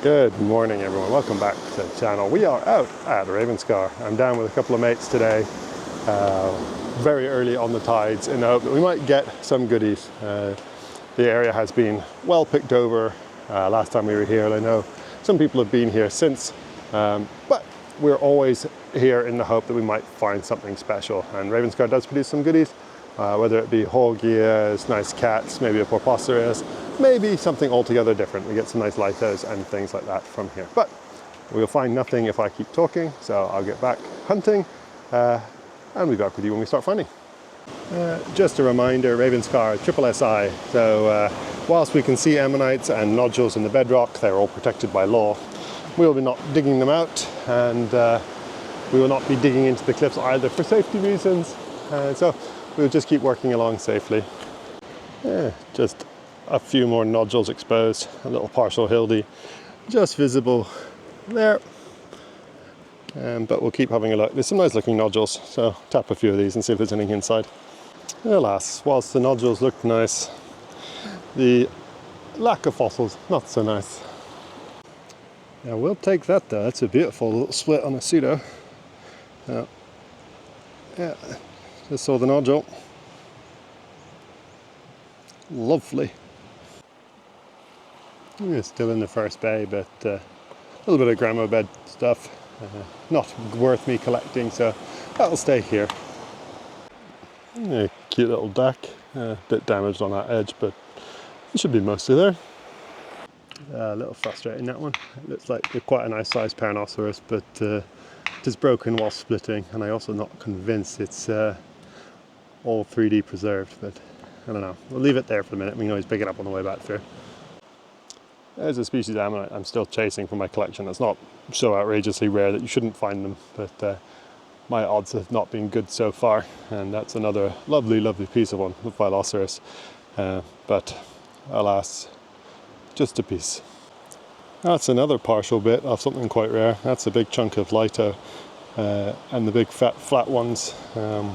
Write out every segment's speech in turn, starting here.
Good morning everyone, welcome back to the channel. We are out at Ravenscar. I'm down with a couple of mates today, very early on the tides in the hope that we might get some goodies. The area has been well picked over last time we were here, and I know some people have been here since, but we're always here in the hope that we might find something special, and Ravenscar does produce some goodies, whether it be horgias, nice cats, maybe a porpoisaurus, maybe something altogether different. We get some nice lythos and things like that from here. But we'll find nothing if I keep talking, so I'll get back hunting and we'll be back with you when we start finding. Just a reminder, Ravenscar, triple SI. So whilst we can see ammonites and nodules in the bedrock, they're all protected by law. We will be not digging them out, and we will not be digging into the cliffs either for safety reasons. So we'll just keep working along safely. Just a few more nodules exposed, a little partial hildy just visible there, but we'll keep having a look. There's some nice looking nodules, so tap a few of these and see if there's anything inside. Alas, whilst the nodules look nice, the lack of fossils not so nice. Now we'll take that though. That's a beautiful little split on a pseudo. Yeah, just saw the nodule. Lovely. It's still in the first bay, but a little bit of gramo bed stuff. Not worth me collecting, so that'll stay here. Cute little deck. A bit damaged on that edge, but it should be mostly there. A little frustrating, that one. It looks like quite a nice sized Pernoceros, but it is broken while splitting, and I'm also not convinced it's all 3D preserved, but I don't know. We'll leave it there for a minute. We can always pick it up on the way back through. There's a species of ammonite I'm still chasing for my collection. It's not so outrageously rare that you shouldn't find them, but my odds have not been good so far, and that's another lovely, lovely piece of one, the Phylloceros, but alas, just a piece. That's another partial bit of something quite rare. That's a big chunk of litho, and the big flat ones,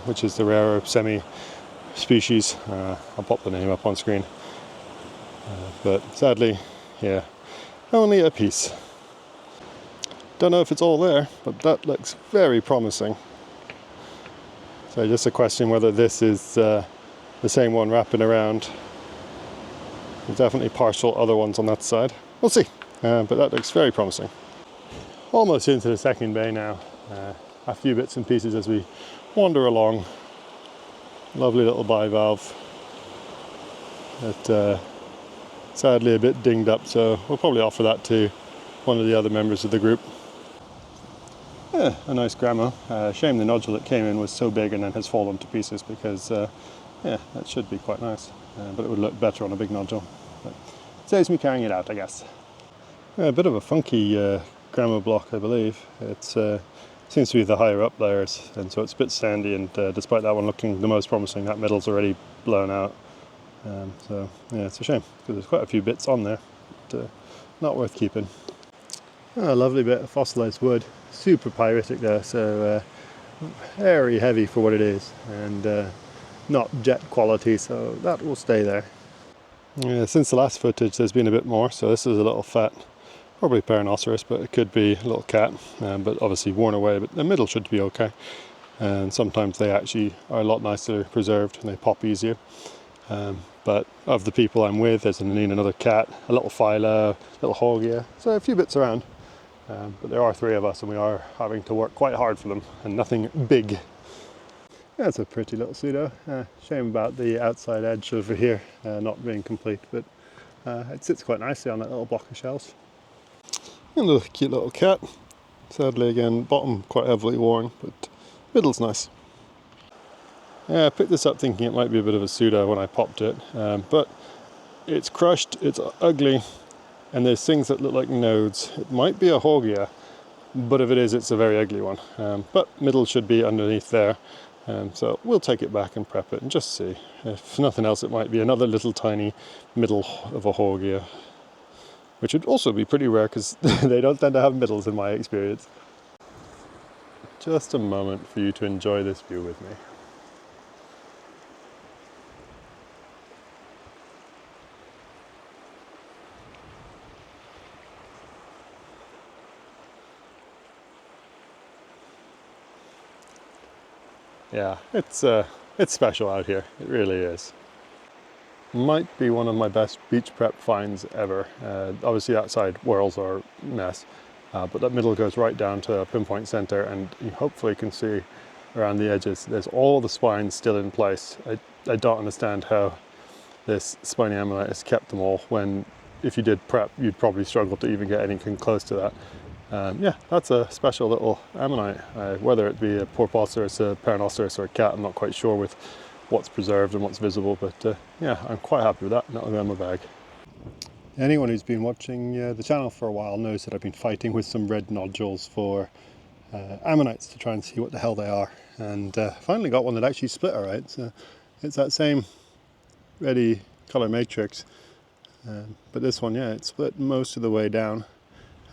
which is the rarer semi-species. I'll pop the name up on screen, but sadly, yeah, only a piece. Don't know if it's all there, but that looks very promising. So just a question whether this is the same one wrapping around. There's definitely partial other ones on that side. We'll see, but that looks very promising. Almost into the second bay now. A few bits and pieces as we wander along. Lovely little bivalve. But sadly a bit dinged up, so we'll probably offer that to one of the other members of the group. Yeah, a nice gramo. Shame the nodule that came in was so big and then has fallen to pieces, because yeah, that should be quite nice, but it would look better on a big nodule. But it saves me carrying it out, I guess. A bit of a funky gramo block, I believe. It seems to be the higher up layers, and so it's a bit sandy, and despite that one looking the most promising, that middle's already blown out. So yeah, it's a shame, because there's quite a few bits on there, but not worth keeping. A lovely bit of fossilized wood, super pyritic there, so very heavy for what it is, and not jet quality, so that will stay there. Yeah, since the last footage there's been a bit more, so this is a little fat, probably Pernoceros, but it could be a little cat, but obviously worn away, but the middle should be okay. And sometimes they actually are a lot nicer preserved and they pop easier. But of the people I'm with, there's another cat, a little phyla, a little horgia, so a few bits around. But there are three of us, and we are having to work quite hard for them, and nothing big. That's a pretty little pseudo. Shame about the outside edge over here not being complete, but it sits quite nicely on that little block of shells. And a cute little cat. Sadly again, bottom quite heavily worn, but middle's nice. Yeah, I picked this up thinking it might be a bit of a pseudo when I popped it, but it's crushed, it's ugly, and there's things that look like nodes. It might be a horgia, but if it is, it's a very ugly one. But middle should be underneath there, so we'll take it back and prep it and just see. If nothing else, it might be another little tiny middle of a horgia, which would also be pretty rare because they don't tend to have middles in my experience. Just a moment for you to enjoy this view with me. Yeah, it's special out here. It really is. Might be one of my best beach prep finds ever. Obviously outside whirls are a mess, but that middle goes right down to a pinpoint center, and you hopefully can see around the edges. There's all the spines still in place. I don't understand how this spiny ammonite has kept them all when if you did prep, you'd probably struggle to even get anything close to that. Yeah, that's a special little ammonite. Whether it be a porpoisaurus, a perrinoceros, or a cat, I'm not quite sure with what's preserved and what's visible, but yeah, I'm quite happy with that, and that'll go in my bag. Anyone who's been watching the channel for a while knows that I've been fighting with some red nodules for ammonites to try and see what the hell they are, and finally got one that actually split alright. So it's that same reddy colour matrix, but this one, yeah, it split most of the way down.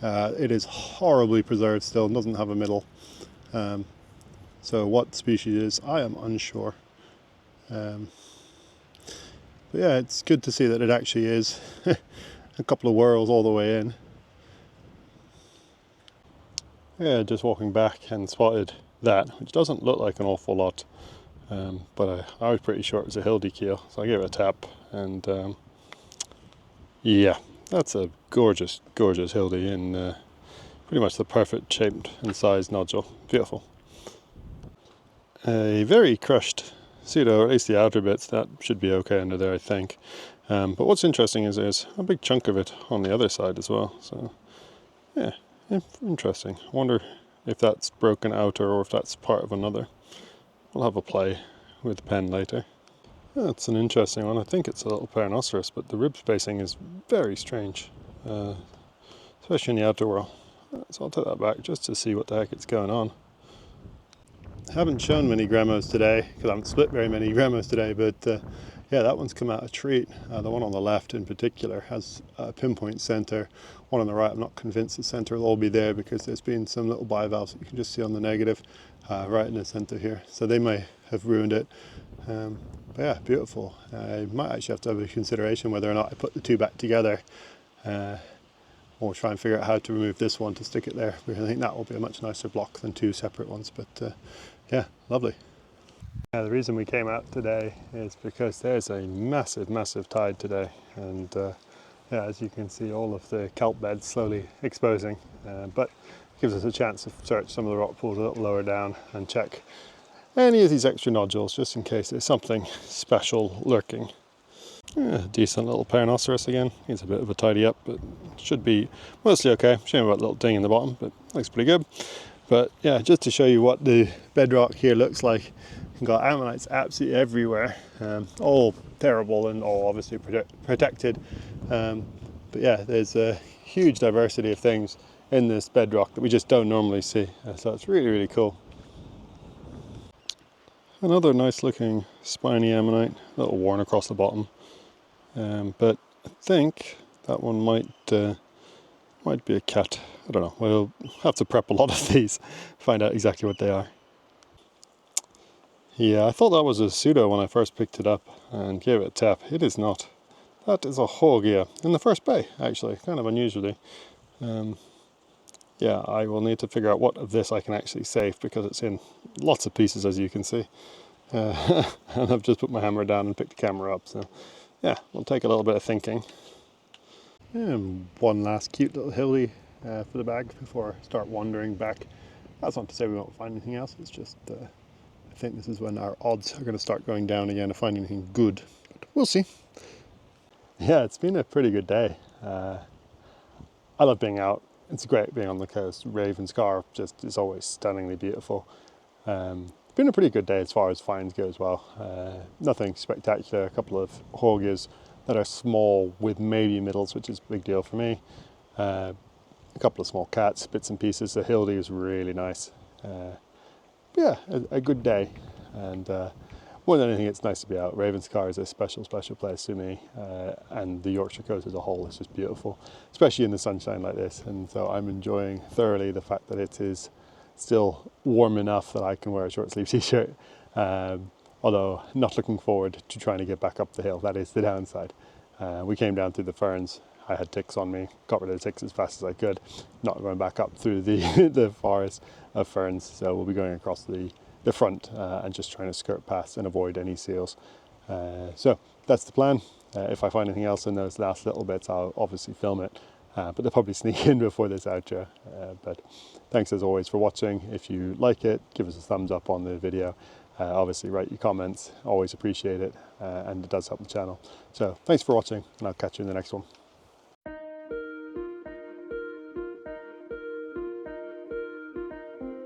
It is horribly preserved still, doesn't have a middle. So what species it is, I am unsure. But yeah, it's good to see that it actually is a couple of whirls all the way in. Yeah, just walking back and spotted that, which doesn't look like an awful lot, but I was pretty sure it was a hildy keel, so I gave it a tap, and yeah, that's a gorgeous, gorgeous hildy in pretty much the perfect shaped and sized nodule. Beautiful. A very crushed pseudo, or at least the outer bits, that should be okay under there, I think. But what's interesting is there's a big chunk of it on the other side as well. So yeah, interesting. I wonder if that's broken outer or if that's part of another. We'll have a play with the pen later. That's an interesting one. I think it's a little perrinoceros, but the rib spacing is very strange, especially in the outer whirl. So I'll take that back just to see what the heck is going on. I haven't shown many gremos today because I haven't split very many gremos today, but yeah, that one's come out a treat. The one on the left in particular has a pinpoint center. One on the right, I'm not convinced the center will all be there because there's been some little bivalves that you can just see on the negative right in the center here. So they may have ruined it. But yeah, beautiful. I might actually have to have a consideration whether or not I put the two back together or try and figure out how to remove this one to stick it there. I think that will be a much nicer block than two separate ones, but yeah, lovely. The reason we came out today is because there's a massive, massive tide today, and yeah, as you can see, all of the kelp beds slowly exposing, but it gives us a chance to search some of the rock pools a little lower down and check any of these extra nodules, just in case there's something special lurking. Yeah, decent little perrinoceros again. Needs a bit of a tidy up, but should be mostly okay. Shame about the little ding in the bottom, but looks pretty good. But yeah, just to show you what the bedrock here looks like, you've got ammonites absolutely everywhere, all terrible and all obviously protected. But yeah, there's a huge diversity of things in this bedrock that we just don't normally see. So it's really, really cool. Another nice looking spiny ammonite, a little worn across the bottom. But I think that one might be a cat. I don't know. We'll have to prep a lot of these, find out exactly what they are. Yeah, I thought that was a pseudo when I first picked it up and gave it a tap. It is not. That is a hogia in the first bay, actually, kind of unusually. Yeah, I will need to figure out what of this I can actually save because it's in lots of pieces, as you can see. And I've just put my hammer down and picked the camera up, so yeah, it'll take a little bit of thinking. And one last cute little hilly for the bag before I start wandering back. That's not to say we won't find anything else, it's just I think this is when our odds are going to start going down again to find anything good. But we'll see. Yeah, it's been a pretty good day. I love being out. It's great being on the coast. Ravenscar just is always stunningly beautiful. It's been a pretty good day as far as finds go as well. Nothing spectacular. A couple of hogias that are small with maybe middles, which is a big deal for me. A couple of small cats, bits and pieces. The hildy is really nice. Yeah, a good day. And more than anything, it's nice to be out. Ravenscar is a special, special place to me. And the Yorkshire coast as a whole is just beautiful, especially in the sunshine like this. And so I'm enjoying thoroughly the fact that it is still warm enough that I can wear a short sleeve t-shirt. Although not looking forward to trying to get back up the hill. That is the downside. We came down through the ferns. I had ticks on me, got rid of the ticks as fast as I could. Not going back up through the the forest of ferns. So we'll be going across the the front and just trying to skirt past and avoid any seals. So that's the plan. If I find anything else in those last little bits, I'll obviously film it, but they'll probably sneak in before this outro. But thanks as always for watching. If you like it, give us a thumbs up on the video. Obviously write your comments, always appreciate it, and it does help the channel. So thanks for watching, and I'll catch you in the next one.